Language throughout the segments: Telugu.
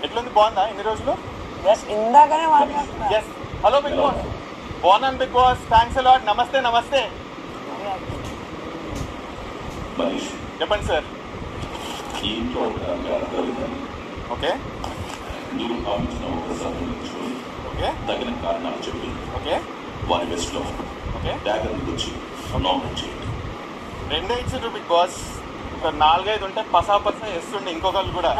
ఎట్లుంది? బాగుందా ఇన్ని రోజులు? ఇందాకనే మాట్లాడుతున్నా. ఎస్. Hello big boss. బాగున్నాను బిగ్ బాస్. Thanks a lot. నమస్తే. నమస్తే. చెప్పండి సార్. ఓకే ఓకే తగిన కారణాలు చెప్పి ఓకే వారి బెస్ట్లో ఓకే డ్యాగన్ వచ్చి నామినేట్ చేయండి. రెండే ఇచ్చారు బిగ్ బాస్. ఒక 4-5 ఉంటే పసా వేస్తుండే ఇంకొకళ్ళు కూడా.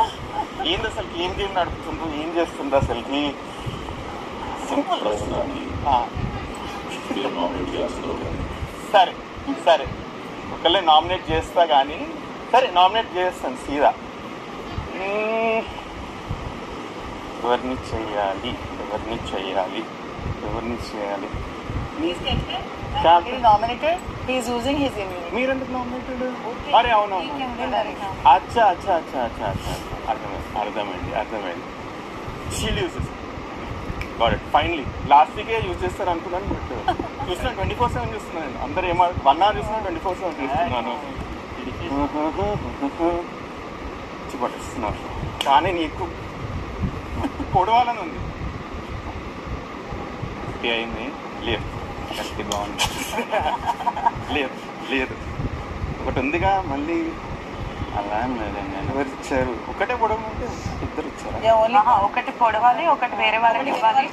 ఏంది అసలు? ఏం గేమ్ నడుపుతుండ్రు? ఏం చేస్తుండ్రు అసలుకి? సింపుల్. ప్రస్తుతానికి మీరు నామినేట్ చేస్తున్నారు. సరే సరే, ఒకళ్ళే నామినేట్ చేస్తా కానీ. సరే, నామినేట్ చేస్తాను సీదా. ఎవరిని చెయ్యాలి? ఎవరిని చెయ్యాలి? ఎవరిని చేయాలి? మీరెందుకు నామినేటెడ్? అరే అవునవును. అచ్చా అచ్చా అచ్చా అచ్చా అచ్చా అర్థమైంది. షీల్ యూజ్ చేస్తాను. Got it. ఫైనలీ లాస్ట్ వీకే యూజ్ చేస్తారు అనుకున్నాను. బట్ చూస్తున్నాను 24/7 చూస్తున్నాను. నేను అందరూ 1 hour చూస్తున్నాను, 24/7 చూస్తున్నాను. పట్టిస్తున్నాను కానీ నీకు పొడవాలని ఉంది. అయింది. లేదు గట్టి బాగుంది. లేదు ఒకటి ఉందిగా మళ్ళీ. అలా ఎవరు ఇచ్చారు? ఒకటే పొడవమంటే ఇద్దరు ఇచ్చారు. ఒకటి పొడవాలి, ఒకటి వేరే వాళ్ళకి ఇవ్వాలి.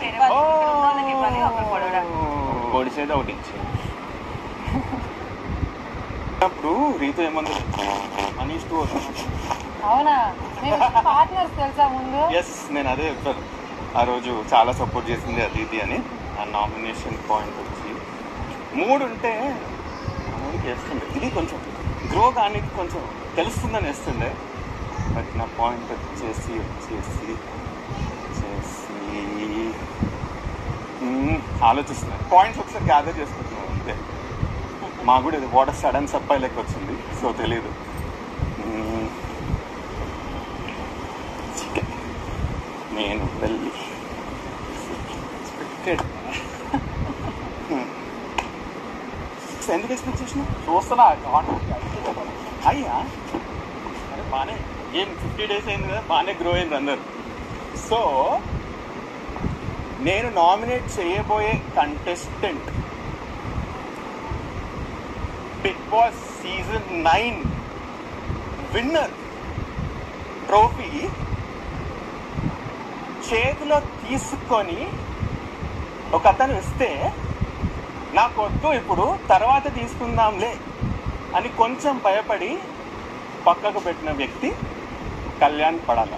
పొడిచేది ఒకటి ఇచ్చారు. అప్పుడు రీతు ఏమంది? మనీష్ టూ అవునా? తెలుసా ముందు? ఎస్, నేను అదే చెప్తాను. ఆ రోజు చాలా సపోర్ట్ చేసింది అది ఇది అని. ఆ నామినేషన్ పాయింట్ వచ్చి 3 ఉంటే వేస్తుండే. ఇది కొంచెం గ్రో కానీ కొంచెం తెలుస్తుందని వేస్తుండే. బట్ నా పాయింట్ వచ్చేసి ఆలోచిస్తున్నాను. పాయింట్స్ ఒకసారి గ్యాదర్ చేసుకుంటున్నాను అంతే. మాకు కూడా ఇది వాటర్ సడన్ సప్లై లెక్క వచ్చింది. సో తెలీదు. నేను వెళ్ళి ఎందుకు ఎక్స్పెక్ట్ చేసిన? చూస్తున్నా అయ్యా. అరే బాగానే ఏం 50 days అయింది కదా, బాగానే గ్రో అయింది అందరు. సో నేను నామినేట్ చేయబోయే contestant big boss season 9 winner trophy చేతిలో తీసుకొని ఒక అతను ఇస్తే నాకొద్దు ఇప్పుడు తర్వాత తీసుకుందాంలే అని కొంచెం భయపడి పక్కకు పెట్టిన వ్యక్తి కళ్యాణ్ పడాల.